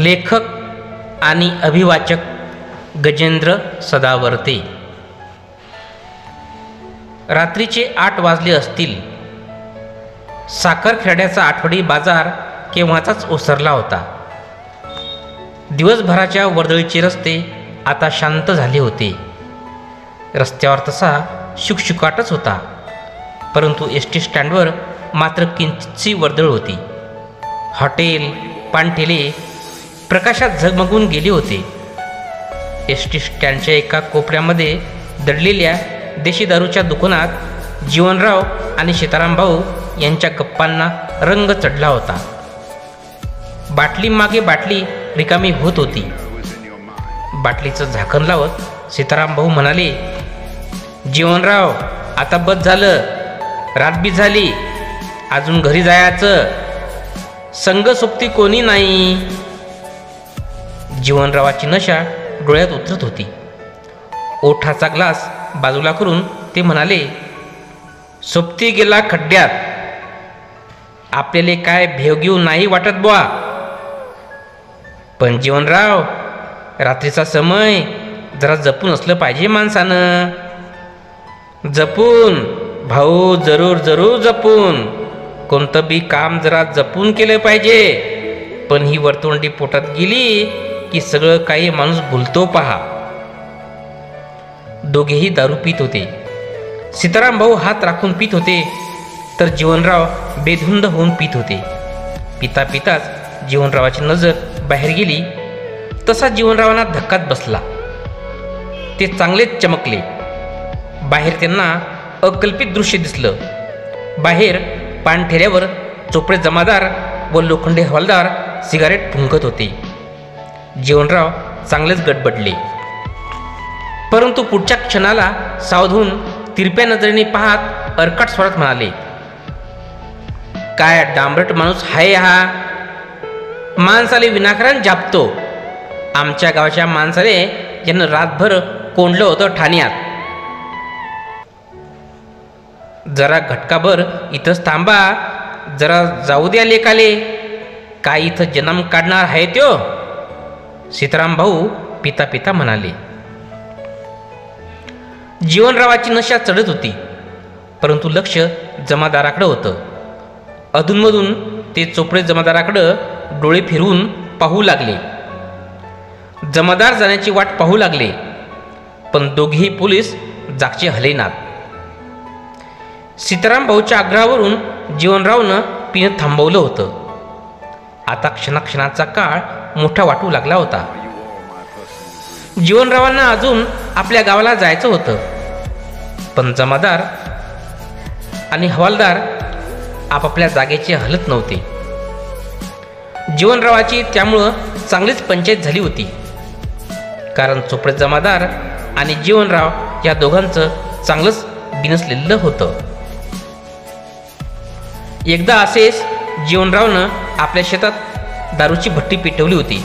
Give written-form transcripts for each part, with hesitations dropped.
लेखक आणि अभिवाचक गजेंद्र सदावर्ते. रात्रीचे 8 वाजले असतील. साखरखेड्याचा आठवडी बाजार केव्हाचाच ओसरला होता. दिवसभराच्या वर्दळीचे रस्ते आता शांत झाले होते. रस्त्यावर तसा शुकशुकाटच होता, परंतु एस टी स्टँडवर मात्र किंचितशी वर्दळ होती. हॉटेल, पानठेले प्रकाशात झगमगून गेले होते. एस टी स्टँडच्या एका कोपऱ्यामध्ये दडलेल्या देशी दारूच्या दुकानात जीवनराव आणि सीताराम भाऊ यांच्या गप्पांना रंग चढला होता. बाटली मागे बाटली रिकामी होत होती. बाटलीचं झाकण लावत सीताराम भाऊ म्हणाले, जीवनराव, आता बस झालं, रातबी झाली, अजून घरी जायचं. संग सोबती कोणी नाही. जीवनरावाची नशा डोळ्यात उतरत होती. ओठाचा ग्लास बाजूला करून ते म्हणाले, सोबती गेला खड्ड्यात. आपल्याला काय भेव घेऊ नाही वाटत बुवा. पण जीवनराव, रात्रीचा समय जरा जपून असलं पाहिजे माणसानं. जपून भाऊ, जरूर जरूर जपून. कोणतं बी काम जरा जपून केलं पाहिजे. पण ही वरतोंडी पोटात गेली की सगळं काही माणूस भुलतो पहा. दोघेही दारू पित होते. सीताराम भाऊ हात राखून पित होते, तर जीवनराव बेधुंद होऊन पित होते. पिता पिताच जीवनरावाची नजर बाहेर गेली तसा जीवनरावांना धक्काच बसला. ते चांगलेच चमकले. बाहेर त्यांना अकल्पित दृश्य दिसलं. बाहेर पानठेऱ्यावर चोपडे जमादार व लोखंडे हवालदार सिगारेट फुंकत होते. जीवनराव चांगलेच गडबडले, परंतु पुढच्या क्षणाला सावधून तिरप्या नजरेने पाहत अर्काट स्वरात म्हणाले, काय डांबरट माणूस हाय हा. माणसाले विनाकारण जापतो. आमच्या गावाच्या माणसाले ज्यानं रातभर कोंडलं होतं ठाण्यात. जरा घटकाभर इथंच थांबा, जरा जाऊ द्या लेकाले. काय इथं जन्म काढणार आहे त्यो. सीताराम भाऊ पिता पिता म्हणाले. जीवनरावाची नशा चढत होती, परंतु लक्ष जमादाराकडे होतं. अधूनमधून ते चोपडे जमादाराकडं डोळे फिरवून पाहू लागले. जमादार जाण्याची वाट पाहू लागले, पण दोघेही पोलीस जागचे हलेनात. सीताराम भाऊच्या आग्रहावरून जीवनरावनं पिणं थांबवलं होतं. आता क्षणाक्षणाचा काळ मोठा वाटू लागला होता. जीवनरावांना अजून आपल्या गावाला जायचं होतं, पण जमादार आणि हवालदार आपापल्या जागेचे हलत नव्हते. जीवनरावाची त्यामुळं चांगलीच पंचायत झाली होती, कारण चोपडे जमादार आणि जीवनराव या दोघांचं चांगलंच बिनसलेलं होतं. एकदा असेच जीवनरावनं आपल्या शेतात दारूची भट्टी पेटवली होती.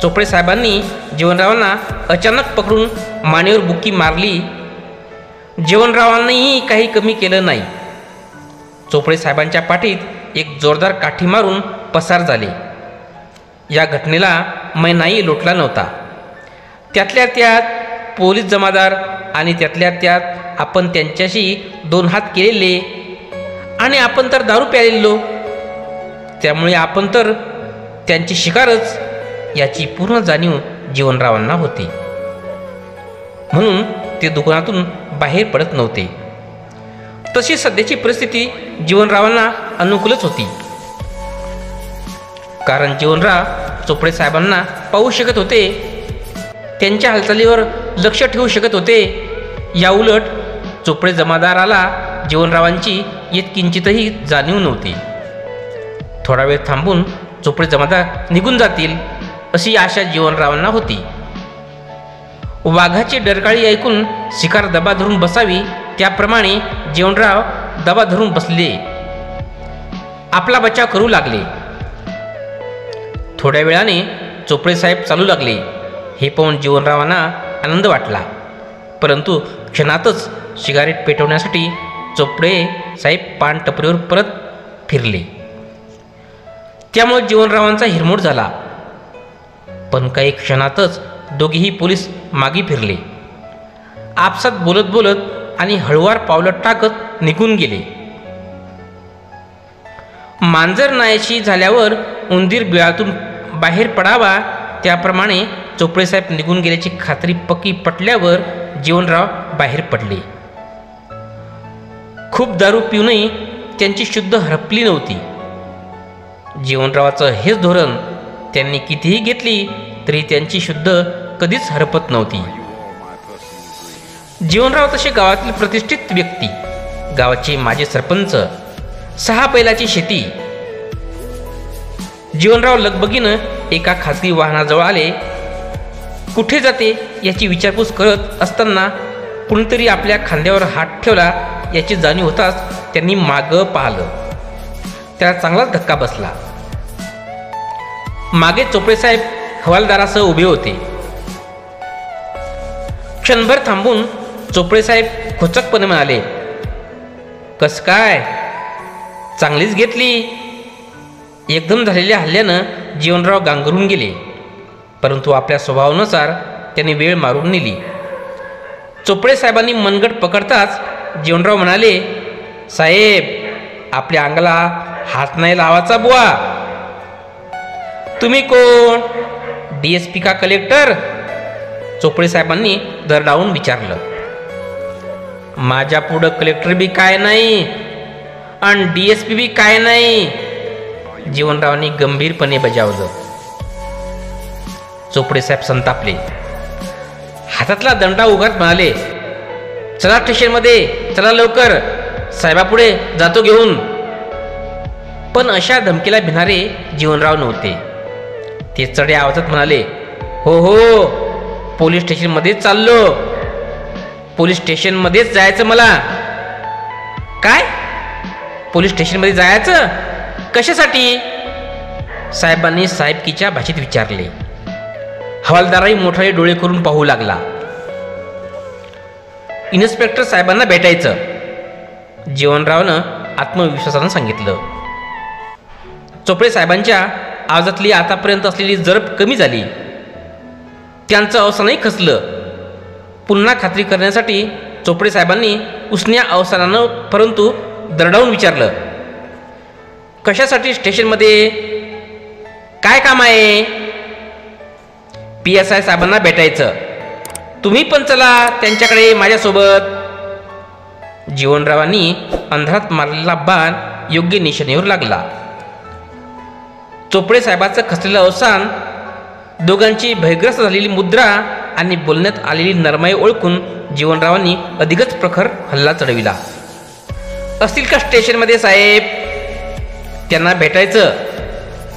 चोपडे साहेबांनी जीवनरावांना अचानक पकडून मानेवर बुक्की मारली. जीवनरावांनीही काही कमी केलं नाही. चोपडे साहेबांच्या पाठीत एक जोरदार काठी मारून पसार झाले. या घटनेला मैनाही लोटला नव्हता. त्यातल्या त्यात पोलीस जमादार आणि त्यातल्या त्यात आपण त्यांच्याशी 2 हात केलेले, आणि आपण तर दारू प्यालेलो, त्यामुळे आपण तर त्यांची शिकारच याची पूर्ण जाणीव जीवनरावांना होती. म्हणून ते दुकानातून बाहेर पडत नव्हते. तशी सध्याची परिस्थिती जीवनरावांना अनुकूलच होती, कारण जीवनराव चोपडे साहेबांना पाहू शकत होते, त्यांच्या हालचालीवर लक्ष ठेवू शकत होते. याउलट चोपडे जमादाराला जीवनरावांची येत किंचितही जाणीव नव्हती. थोडा वेळ थांबून चोपडे जमादार निघून जातील अशी आशा जीवनरावांना होती. वाघाची डरकाळी ऐकून शिकार दबा धरून बसावी, त्याप्रमाणे जीवनराव दबा धरून बसले. आपला बचाव करू लागले. थोड्या वेळाने चोपडे साहेब चालू लागले. हे पाहून जीवनरावांना आनंद वाटला, परंतु क्षणातच सिगारेट पेटवण्यासाठी चोपडे साहेब पान टपरीवर परत फिरले. त्यामुळे जीवनरावांचा हिरमोड झाला. पण काही क्षणातच दोघेही पोलीस मागे फिरले. आपसात बोलत बोलत आणि हळुवार पावलं टाकत निघून गेले. मांजर नायाशी झाल्यावर उंदीर बिळातून बाहेर पडावा त्याप्रमाणे चोपडेसाहेब निघून गेल्याची खात्री पक्की पटल्यावर जीवनराव बाहेर पडले. खूप दारू पिऊनही त्यांची शुद्ध हरपली नव्हती. जीवनरावाचं हेच धोरण, त्यांनी कितीही घेतली तरी त्यांची शुद्ध कधीच हरपत नव्हती. जीवनराव तसे गावातील प्रतिष्ठित व्यक्ती, गावाचे माजी सरपंच, 6 बैलाची शेती. जीवनराव लगबगीनं एका खाजगी वाहनाजवळ आले. कुठे जाते याची विचारपूस करत असताना कुणीतरी आपल्या खांद्यावर हात ठेवला याची जाणीव होताच त्यांनी मागं पाहिलं. त्याला चांगलाच धक्का बसला. मागे चोपडेसाहेब हवालदारासह उभे होते. क्षणभर थांबून चोपडेसाहेब खोचकपणे म्हणाले, कस काय, चांगलीच घेतली. एकदम झालेल्या हल्ल्यानं जीवनराव गांगरून गेले, परंतु आपल्या स्वभावानुसार त्यांनी वेळ मारून नेली. चोपडेसाहेबांनी मनगट पकडताच जीवनराव म्हणाले, साहेब, आपल्या अंगाला हात नाही लावायचा बुवा. तुम्ही कोण, DSP का कलेक्टर? चोपडेसाहेबांनी दरडावून विचारलं. माझ्या पुढं कलेक्टर बी काय नाही आणि DSP बी काय नाही, जीवनरावांनी गंभीरपणे बजावलं. चोपडेसाहेब संतापले. हातातला दंडा उगाच म्हणाले, चला स्टेशनमध्ये, चला लवकर, साहेबापुढे जातो घेऊन. पण अशा धमकीला भिणारे जीवनराव नव्हते. ते चढ्या आवाजात म्हणाले, हो हो, पोलीस स्टेशनमध्येच चाललो. पोलीस स्टेशनमध्येच जायचं मला. काय, पोलीस स्टेशनमध्ये जायचं? कशासाठी? साहेबांनी साहेबकीच्या भाषेत विचारले. हवालदारही मोठाले डोळे करून पाहू लागला. इन्स्पेक्टर साहेबांना भेटायचं, जीवनरावनं आत्मविश्वासानं सांगितलं. चोपडे साहेबांच्या आवाजातली आतापर्यंत असलेली जरब कमी झाली. त्यांचं अवसानही खचलं. पुन्हा खात्री करण्यासाठी चोपडे साहेबांनी उसन्या अवसानानं परंतु दरडावून विचारलं, कशासाठी स्टेशनमध्ये, काय काम आहे? PSI साहेबांना भेटायचं. तुम्ही पण चला त्यांच्याकडे माझ्यासोबत. जीवनरावांनी अंधारात मारलेला बाण योग्य निशाणीवर लागला. चोपडे साहेबाचं खचलेलं अवसान, दोघांची भयग्रस्त झालेली मुद्रा आणि बोलण्यात आलेली नरमाई ओळखून जीवनरावांनी अधिकच प्रखर हल्ला चढविला. असतील का स्टेशनमध्ये साहेब? त्यांना भेटायचं.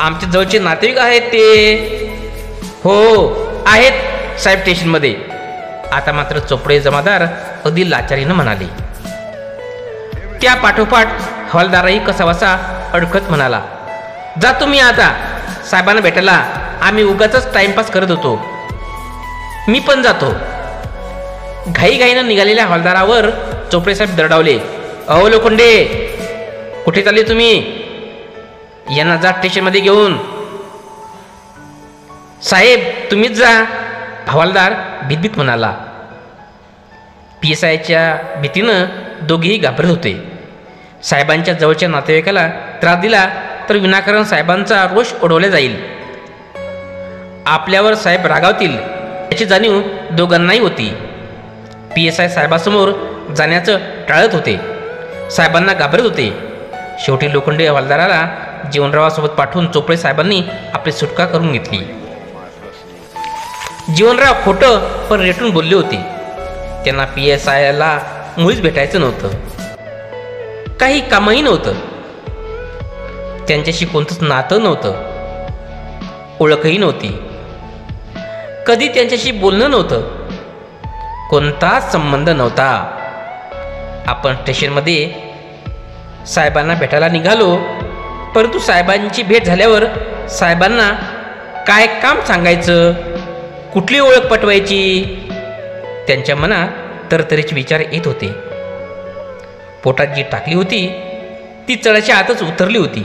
आमच्या जवळचे नातेवाईक आहेत ते. हो आहेत साहेब स्टेशनमध्ये. आता मात्र चोपडे जमादार अगदी लाचारीनं म्हणाले. त्या पाठोपाठ हवालदारही कसाबसा अडखत म्हणाला, जा तुम्ही आता साहेबांना भेटायला. आम्ही उगाच टाइमपास करत होतो. मी पण जातो. घाईघाईनं निघालेल्या हवालदारावर चोपडेसाहेब दरडावले. अहो लोखंडे, कुठे चालले तुम्ही? यांना जा स्टेशनमध्ये घेऊन. साहेब तुम्हीच जा, हवालदार भीतभीत म्हणाला. PSIच्या भीतीनं दोघेही घाबरत होते. साहेबांच्या जवळच्या नातेवाईकाला त्रास दिला तर विनाकारण साहेबांचा रोष ओढवला जाईल. आपल्यावर साहेब रागावतील याची जाणीव दोघांनाही होती. PSI साहेबासमोर जाण्याचं टाळत होते. साहेबांना घाबरत होते. शेवटी लोखंडे हवालदाराला जीवनरावासोबत पाठवून चोपडे साहेबांनी आपली सुटका करून घेतली. जीवनराव खोटं पण रेटून बोलले होते. त्यांना PSIला मुळीच भेटायचं नव्हतं. काही कामही नव्हतं. त्यांच्याशी कोणतंच नातं नव्हतं. ओळखही नव्हती. कधी त्यांच्याशी बोलणं नव्हतं. कोणताच संबंध नव्हता. आपण स्टेशनमध्ये साहेबांना भेटायला निघालो, परंतु साहेबांची भेट झाल्यावर साहेबांना काय काम सांगायचं, कुठली ओळख पटवायची, त्यांच्या मनात तरतरीचे विचार येत होते. पोटात जी टाकली होती ती चळाच्या आतच उतरली होती.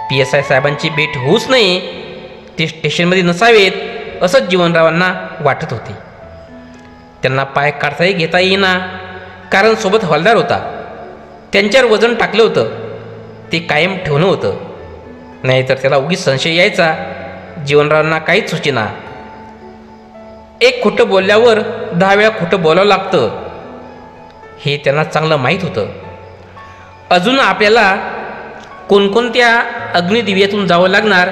PSI साहेबांची भेट होऊच नये ते स्टेशनमध्ये नसावेत असंच जीवनरावांना वाटत होते. त्यांना पाय काढताही घेता येईना, कारण सोबत हवालदार होता. त्यांच्यावर वजन टाकलं होतं, ते कायम ठेवणं होतं. नाहीतर त्याला उगीच संशय यायचा. जीवनरावांना काहीच सुचेना. एक खोटं बोलल्यावर 10 वेळा खोटं बोलावं लागतं हे त्यांना चांगलं माहीत होतं. अजून आपल्याला कोणकोणत्या अग्निदिव्यातून जावं लागणार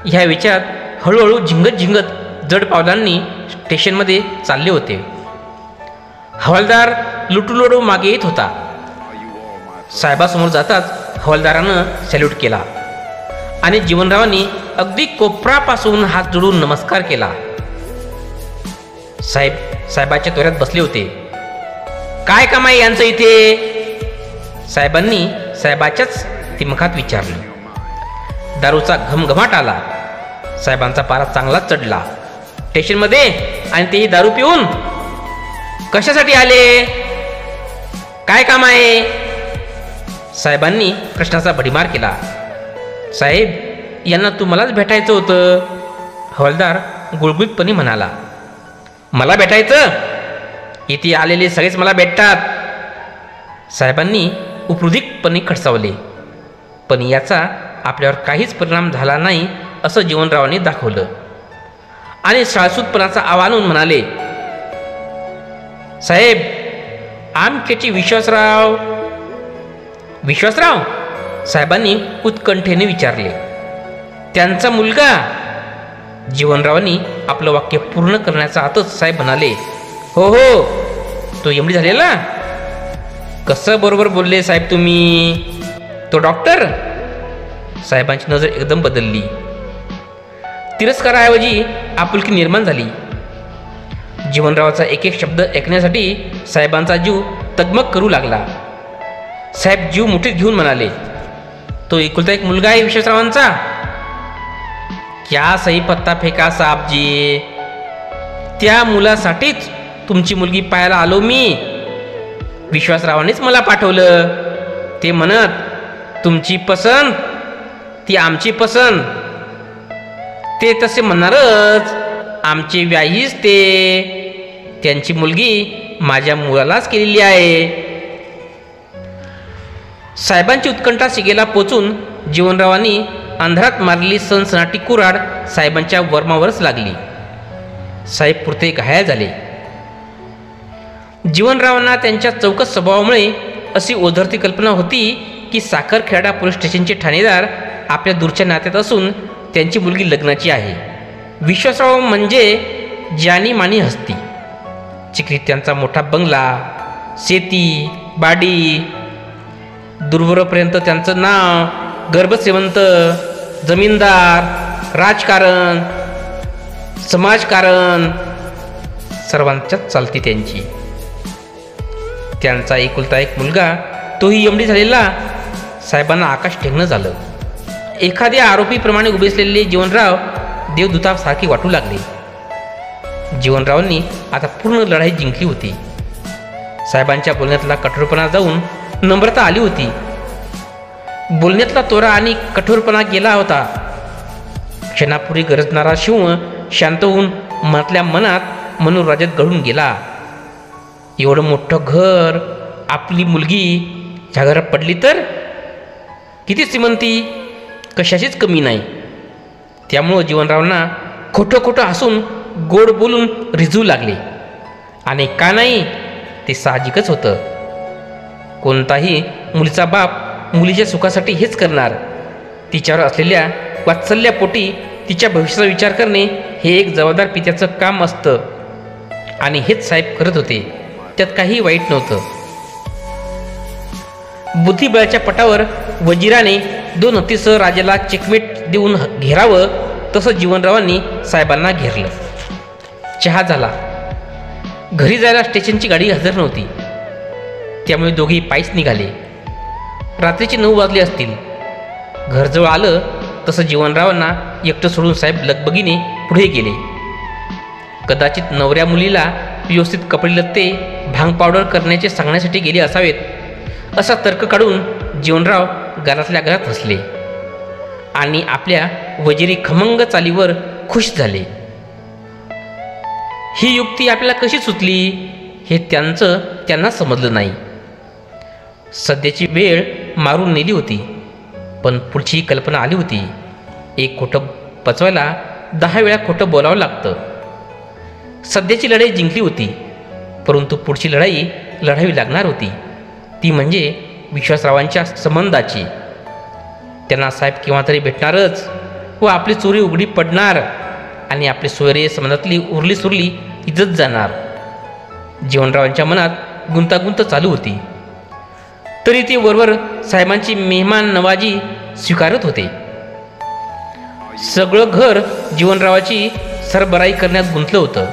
ह्या विचारात हळूहळू झिंगत झिंगत जड पावलांनी स्टेशनमध्ये चालले होते. हवालदार लुटूलुटू मागे येत होता. साहेबासमोर जाताच हवालदारानं सॅल्यूट केला आणि जीवनरावांनी अगदी कोपरापासून हात जोडून नमस्कार केला. साहेबाच्या तोऱ्यात बसले होते. काय काम आहे यांचं इथे? साहेबांनी साहेबाच्याच तिमखात विचारले. दारूचा घमघमाट आला. साहेबांचा पारा चांगलाच चढला. स्टेशनमध्ये आणि तेही दारू पिऊन? कशासाठी आले? काय काम आहे? साहेबांनी प्रश्नाचा भडीमार केला. साहेब, यांना तुम्हालाच भेटायचं होतं. हवालदार गुळगुळीतपणे म्हणाला. मला भेटायचं? इथे आलेले सगळेच मला भेटतात. साहेबांनी उपरुधिकपणे खडसावले. पण याचा आपल्यावर काहीच परिणाम झाला नाही असं जीवनरावांनी दाखवलं आणि शाळसूतपणाचा आवाहन म्हणाले. साहेब, आमच्याची विश्वासराव. विश्वासराव? साहेबांनी उत्कंठेने विचारले. त्यांचा मुलगा? जीवनरावांनी आपलं वाक्य पूर्ण करण्याचा आतच साहेब म्हणाले. हो हो, तो एमडी झालेला? कसं बरोबर बोलले साहेब तुम्ही. तो डॉक्टर? साहेबांची नजर एकदम बदलली. तिरस्काराऐवजी आपुलकी निर्माण झाली. जीवनरावाचा एक एक शब्द ऐकण्यासाठी साहेबांचा जीव तगमग करू लागला. साहेब जीव मुठीत घेऊन म्हणाले. तो एकुलता एक मुलगा आहे विश्वासरावांचा? क्या सही पत्ता फेका साहेबजी. त्या मुलासाठीच तुमची मुलगी पाहायला आलो मी. विश्वासरावांनीच मला पाठवलं. ते म्हणत, तुमची पसंत ती आमची पसंत. ते तसे म्हणणारच. आमचे व्याहीच ते. त्यांची मुलगी माझ्या मुलालाच केलेली आहे. साहेबांची उत्कंठा शिगेला पोचून जीवनरावांनी अंधारात मारलेली सनसनाटी कुऱ्हाड साहेबांच्या वर्मावरच लागली. साहेब पुरते घायाळ झाले. जीवनरावांना त्यांच्या चौकस स्वभावामुळे अशी ओझरती कल्पना होती की साखरखेडा पोलीस स्टेशनचे ठाणेदार आपल्या दूरच्या नात्यात असून त्यांची मुलगी लग्नाची आहे. विश्वासराव म्हणजे जानी मानी हस्ती. चिखलीत त्यांचा मोठा बंगला, शेती, बाडी, दूरवरपर्यंत त्यांचं नाव, गर्भश्रीमंत, जमीनदार, राजकारण, समाजकारण सर्वांच्याच चालती त्यांची. त्यांचा एकुलता एक मुलगा, तोही एमडी झालेला. साहेबांना आकाश ठेंगणं झालं. एखाद्या आरोपीप्रमाणे उभे असलेले जीवनराव देवदूतासारखे वाटू लागले. जीवनरावांनी आता पूर्ण लढाई जिंकली होती. साहेबांच्या बोलण्यातला कठोरपणा जाऊन नम्रता आली होती. बोलण्यातला तोरा आणि कठोरपणा गेला होता. क्षणापूर्वी गरजणारा शिव शांत होऊन मनातल्या मनात मनोराज्यात घडून गेला. एवढं मोठं घर, आपली मुलगी ह्या घरात पडली तर किती श्रीमंती, कशाचीच कमी नाही. त्यामुळं जीवनरावांना खोटं खोटं हसून गोड बोलून रिझवू लागले. आणि का नाही ते साहजिकच होतं. कोणताही मुलीचा बाप मुलीच्या सुखासाठी हेच करणार. तिच्यावर असलेल्या वात्सल्यापोटी तिच्या भविष्याचा विचार करणे हे एक जबाबदार पित्याचं काम असतं. आणि हेच साहेब करत होते. त्यात काही वाईट नव्हतं. बुद्धिबळाच्या पटावर वजिराने 2 हत्तीसह राजाला चेकमेट देऊन घेरावं तसं जीवनरावांनी साहेबांना घेरलं. चहा झाला. घरी जायला स्टेशनची गाडी हजर नव्हती. त्यामुळे दोघेही पायीच निघाले. रात्रीचे 9 वाजले असतील. घरजवळ आलं तसं जीवनरावांना एकटं सोडून साहेब लगबगीने पुढे गेले. कदाचित नवऱ्या मुलीला व्यवस्थित कपडे लत्ते, भांग पावडर करण्याचे सांगण्यासाठी गेले असावेत असा तर्क काढून जीवनराव घरातल्या घरात हसले. आणि आपल्या वजिरी खमंग चालीवर खुश झाले. ही युक्ती आपल्याला कशी सुचली हे त्यांना समजलं नाही. सध्याची वेळ मारून नेली होती, पण पुढची कल्पना आली होती. एक खोटं पचवायला 10 वेळा खोटं बोलावं लागतं. सध्याची लढाई जिंकली होती, परंतु पुढची लढाई लढावी लागणार होती. ती म्हणजे विश्वासरावांच्या संबंधाची. त्यांना साहेब केव्हा तरी भेटणारच व आपली चोरी उघडी पडणार आणि आपली सोयरे संबंधातली उरली सुरली इज्जत जाणार. जीवनरावांच्या मनात गुंतागुंत चालू होती, तरी ते वरवर साहेबांची मेहमान नवाजी स्वीकारत होते. सगळं घर जीवनरावाची सरबराई करण्यात गुंतलं होतं.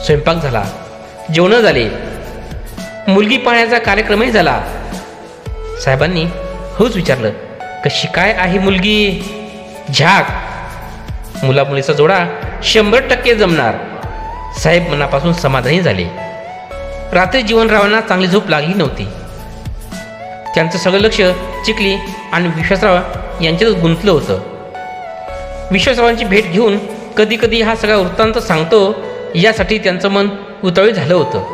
स्वयंपाक झाला, जेवणं झाले, मुलगी पाहण्याचा कार्यक्रमही झाला. साहेबांनी हळूच विचारलं, कशी काय आहे मुलगी? झाक. मुलामुलीचा जोडा 100% जमणार. साहेब मनापासून समाधानी झाले. रात्री जीवनरावांना चांगली झोप लागली नव्हती. त्यांचं सगळं लक्ष चिखली आणि विश्वासराव यांच्यातच गुंतलं होतं. विश्वासरावांची भेट घेऊन कधी कधी हा सगळा वृत्तांत सांगतो यासाठी त्यांचं मन उतावळी झालं होतं.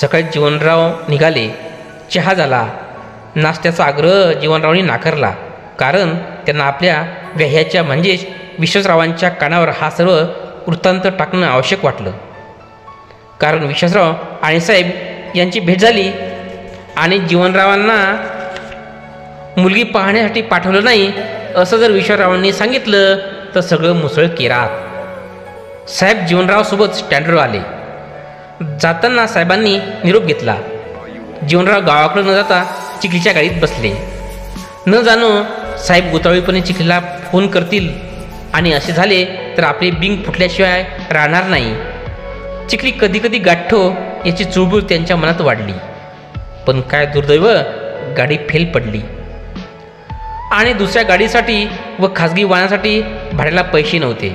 सकाळी जीवनराव निघाले. चहा झाला. नाश्त्याचा आग्रह जीवनरावांनी नाकारला, कारण त्यांना आपल्या व्याह्याच्या म्हणजेच विश्वासरावांच्या कानावर हा सर्व वृत्तांत टाकणं आवश्यक वाटलं. कारण विश्वासराव आणि साहेब यांची भेट झाली आणि जीवनरावांना मुलगी पाहण्यासाठी पाठवलं नाही असं जर विश्वासरावांनी सांगितलं तर सगळं मुसळ केरात. साहेब जीवनरावसोबत स्टँडवर आले. जाताना साहेबांनी निरोप घेतला. जीवनराव गावाकडे न जाता चिखलीच्या गाडीत बसले. न जाणो साहेब गोतावळीपणे चिखलीला फोन करतील आणि असे झाले तर आपले बिंग फुटल्याशिवाय राहणार नाही. चिखली कधी कधी गाठो याची चुळबुळ त्यांच्या मनात वाढली. पण काय दुर्दैव, गाडी फेल पडली आणि दुसऱ्या गाडीसाठी व खाजगी वाहनासाठी भाड्याला पैसे नव्हते.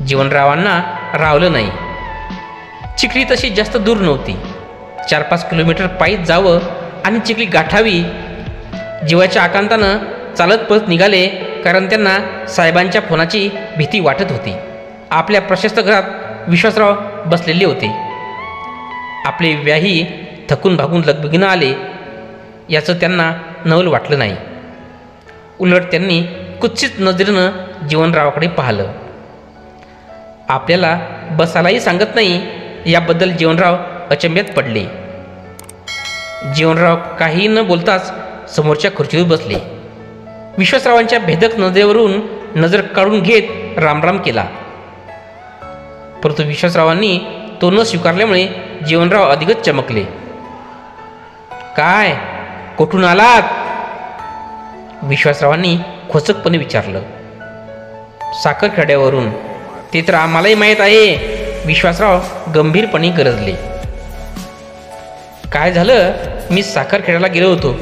जीवनरावांना रावलं नाही. चिखली तशी जास्त दूर नव्हती. 4-5 किलोमीटर पायीच जावं आणि चिखली गाठावी. जीवाच्या आकांतानं चालत पळत निघाले, कारण त्यांना साहेबांच्या फोनाची भीती वाटत होती. आपल्या प्रशस्त घरात विश्वासराव बसलेले होते. आपले व्याही थकून भागून लगबगीनं आले याचं त्यांना नवल वाटलं नाही. उलट त्यांनी कुत्सित नजरेनं जीवनरावाकडे पाहिलं. आपल्याला बसायलाही सांगत नाही याबद्दल जीवनराव अचंब्यात पडले. जीवनराव काही न बोलताच समोरच्या खुर्चीवर बसले. विश्वासरावांच्या भेदक नजरेवरून नजर काढून घेत रामराम केला. परंतु विश्वासरावांनी तो न स्वीकारल्यामुळे जीवनराव अधिकच चमकले. काय, कुठून आलात? विश्वासरावांनी खोचकपणे विचारलं. साखरखेड्यावरून. ते तर आम्हालाही माहीत आहे. विश्वासराव गंभीरपणे गरजले. काय झालं? मी साखरखेड्याला गेलो होतो.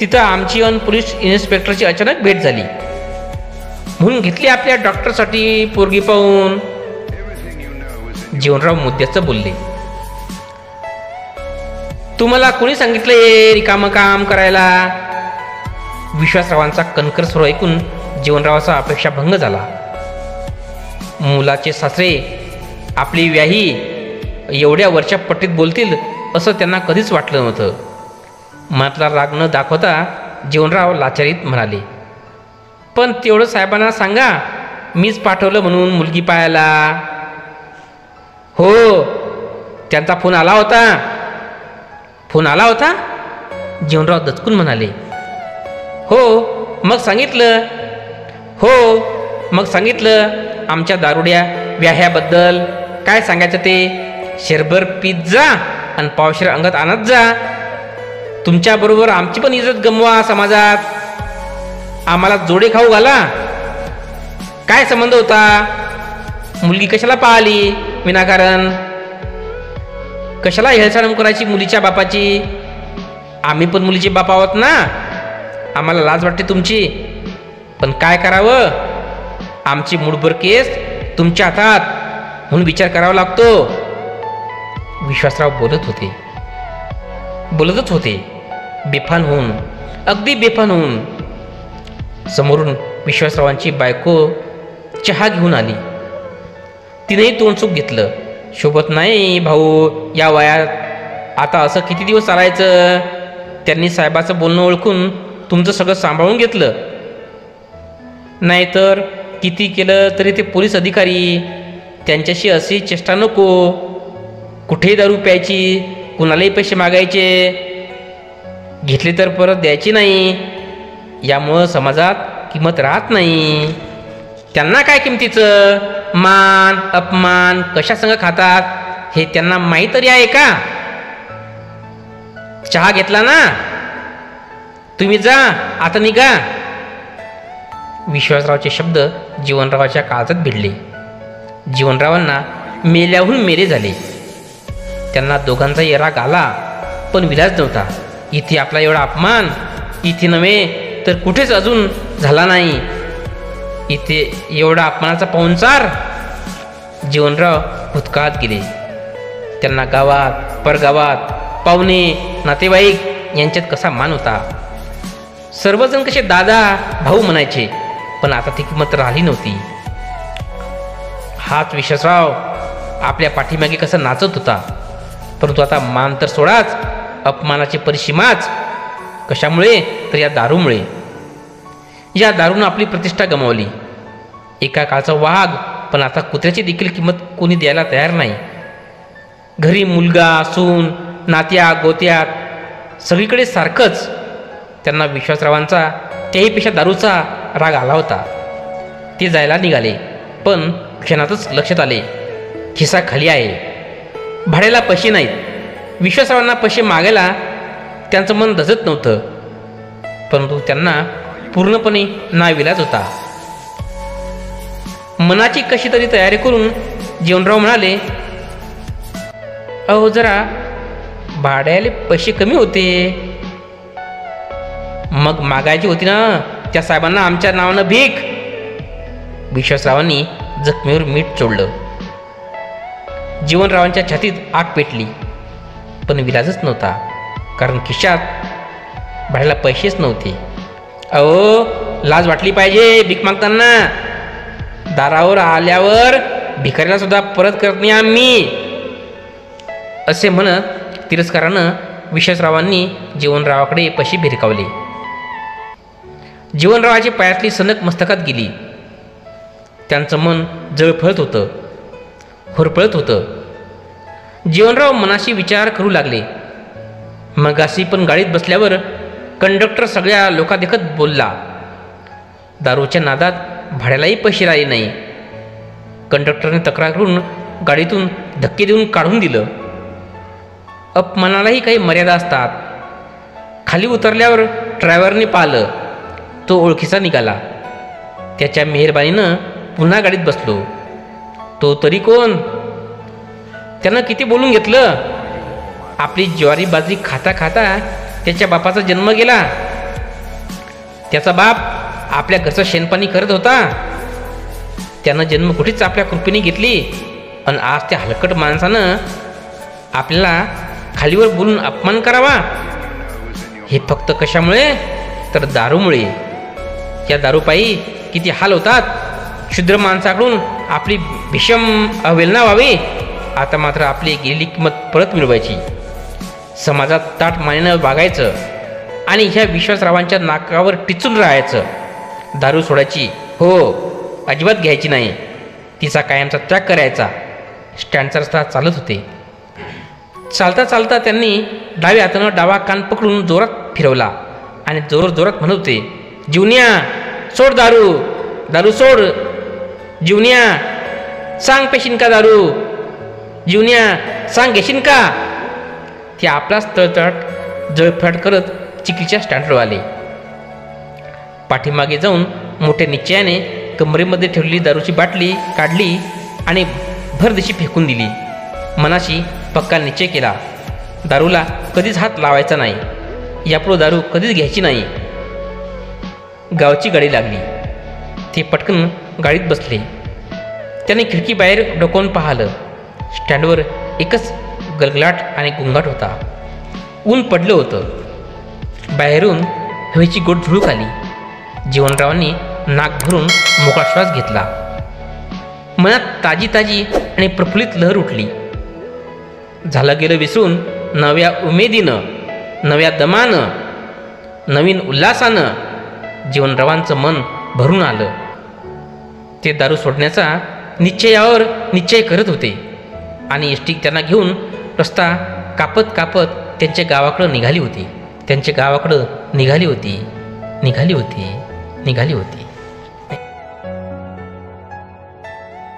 तिथं आमची अन पोलीस इन्स्पेक्टरची अचानक भेट झाली. म्हणून घेतली आपल्या डॉक्टरसाठी पोरगी पाहून. जीवनराव मुद्द्याचं बोलले. तुम्हाला कोणी सांगितलं हे रिकामं काम करायला? विश्वासरावांचा कणकर स्वर ऐकून जीवनरावाचा अपेक्षाभंग झाला. मुलाचे सासरे आपली व्याही एवढ्या वरच्या पट्टीत बोलतील असं त्यांना कधीच वाटलं नव्हतं. मनातला राग न दाखवता जीवनराव लाचारीत म्हणाले, पण तेवढं साहेबांना सांगा मीच पाठवलं म्हणून मुलगी पाहायला. हो, त्यांचा फोन आला होता. फोन आला होता? जीवनराव दचकून म्हणाले. हो, मग सांगितलं. हो, मग सांगितलं. आमच्या दारुड्या व्याह्याबद्दल काय सांगायचं ते. शेरभर पीत जा आणि पावशेर अंगात आणत जा. तुमच्याबरोबर आमची पण इज्जत गमवा समाजात. आम्हाला जोडे खाऊ घाला. काय संबंध होता? मुलगी कशाला पाहिली विनाकारण? कशाला हेळसांड करायची मुलीच्या बापाची? आम्ही पण मुलीचे बाप आहोत ना. आम्हाला लाज वाटते तुमची, पण काय करावं? आमची मुठभर केस तुमच्या हातात, म्हणून विचार करावा लागतो. विश्वासराव बोलतच होते, बेफान होऊन, अगदी बेफान होऊन. समोरून विश्वासरावांची बायको चहा घेऊन आली. तिनेही तोंडसुख घेतलं. शोभत नाही भाऊ या वयात आता असं किती दिवस चालायचं. त्यांनी साहेबाचं बोलणं ओळखून तुमचं सगळं सांभाळून घेतलं. नाहीतर किती केलं तरी ते पोलीस अधिकारी, त्यांच्याशी अशी चेष्टा नको. कुठेही दारू प्यायची, कुणालाही पैसे मागायचे, घेतले तर परत द्यायची नाही. यामुळं समाजात किंमत राहत नाही. त्यांना काय किमतीचं मान अपमान कशासंग खातात हे त्यांना माहीत तरी आहे का. चहा घेतला ना, तुम्ही जा आता निघा. विश्वासरावचे शब्द जीवनरावाच्या काळजात भिडले. जीवनरावांना मेल्याहून मेले झाले. त्यांना दोघांचाही राग आला, पण विलाज नव्हता. इथे आपला एवढा अपमान इथे नव्हे तर कुठेच अजून झाला नाही. इथे एवढा अपमानाचा पाहुणचार. जीवनराव भूतकाळात गेले. त्यांना गावात परगावात पाहुणे नातेवाईक यांच्यात कसा मान होता. सर्वजण कसे दादा भाऊ म्हणायचे, पण आता ती किंमत राहिली नव्हती. हाच विश्वासराव आपल्या पाठीमागे कसा नाचत होता. परंतु आता मान तर सोडाच, अपमानाची परिसीमाच. कशामुळे तर या दारूमुळे. या दारूनं आपली प्रतिष्ठा गमावली. एका काळचा वाघ, पण आता कुत्र्याची देखील किंमत कोणी द्यायला तयार नाही. घरी मुलगा सून नात्या गोत्यात सगळीकडे सारखंच. त्यांना विश्वासरावांचा त्याहीपेक्षा दारूचा राग आला होता. ते जायला निघाले, पण क्षणातच लक्षात आले खिसा खाली आहे. भाड्याला पैसे नाहीत. विश्वासरावांना पैसे मागायला त्यांचं मन धजत नव्हतं, परंतु त्यांना पूर्णपणे नाविलाज होता. मनाची कशी तरी तयारी करून जीवनराव म्हणाले, अहो जरा भाड्याले पैसे कमी होते. मग मागायची होती ना त्या साहेबांना आमच्या नावानं भीक. विश्वासरावांनी जखमीवर मीठ चोळलं. जीवनरावांच्या छातीत आग पेटली, पण विलाजच नव्हता, कारण खिशात भाड्याला पैसेच नव्हते. अहो लाज वाटली पाहिजे भीक मागताना. दारावर आल्यावर भिकाऱ्याला सुद्धा परत करत नाही आम्ही, असे म्हणत तिरस्कारानं विश्वासरावांनी जीवनरावाकडे पैसे भिरकावले. जीवनरावाच्या पायातली सनक मस्तकात गेली. त्यांचं मन जळफळत होतं, होरपळत होतं. जीवनराव मनाशी विचार करू लागले. मगाशी पण गाडीत बसल्यावर कंडक्टर सगळ्या लोकादेखत बोलला. दारूच्या नादात भाड्यालाही पैसे राहिले नाही. कंडक्टरने तक्रार करून गाडीतून धक्के देऊन काढून दिलं. अपमानालाही काही मर्यादा असतात. खाली उतरल्यावर ड्रायव्हरने पाहिलं, तो ओळखीचा निघाला. त्याच्या मेहरबानीनं पुन्हा गाडीत बसलो. तो तरी कोण? त्यानं किती बोलून घेतलं. आपली ज्वारी बाजरी खाता खाता त्याच्या बापाचा जन्म गेला. त्याचा बाप आपल्या घरचं शेणपाणी करत होता. त्यानं जन्म कुठेच आपल्या कृपेने घेतली, आणि आज त्या हलकट माणसानं आपल्याला खालीवर बोलून अपमान करावा. हे फक्त कशामुळे तर दारूमुळे. या दारूपायी किती हाल होतात. क्षुद्र माणसाकडून आपली भीषण अवहेलना व्हावी. आता मात्र आपली गेलेली किंमत परत मिळवायची. समाजात ताठ मानेनं वागायचं आणि ह्या विश्वासरावांच्या नाकावर टिचून राहायचं. दारू सोडायची हो, अजिबात घ्यायची नाही. तिचा कायमचा त्याग करायचा. स्टँडचा रस्ता चालत होते. चालता चालता त्यांनी डाव्या हातानं डावा कान पकडून जोरात फिरवला आणि जोरात म्हणत होते, जीवन्या सोड दारू, दारू सोड. जीवन्या सांग पेशीन का दारू. जीवन्या सांग घेशीन का. ते आपलाच तळतळ जळफळाट करत चिखलीच्या स्टँडवर आले. पाठीमागे जाऊन मोठ्या निश्चयाने कमरेमध्ये ठेवलेली दारूची बाटली काढली आणि भरदिशी फेकून दिली. मनाशी पक्का निश्चय केला, दारूला कधीच हात लावायचा नाही. यापुढं दारू कधीच घ्यायची नाही. गावची गाडी लागली. ते पटकन गाडीत बसले. त्याने खिडकी बाहेर डोकावून पाहिलं. स्टँडवर एकच गलगलाट आणि गुंगाट होता. ऊन पडलं होतं. बाहेरून हवेची गोड झुळूक आली. जीवनरावांनी नाक भरून मोकळा श्वास घेतला. मनात ताजी ताजी आणि प्रफुल्लित लहर उठली. झालं गेलं विसरून नव्या उमेदीनं, नव्या दमानं, नवीन उल्हासानं जीवनरावांचं मन भरून आलं. ते दारू सोडण्याचा निश्चयावर निश्चय करत होते आणि एसटी त्यांना घेऊन रस्ता कापत कापत त्यांच्या गावाकडं निघाली होती. त्यांच्या गावाकडं निघाली होती.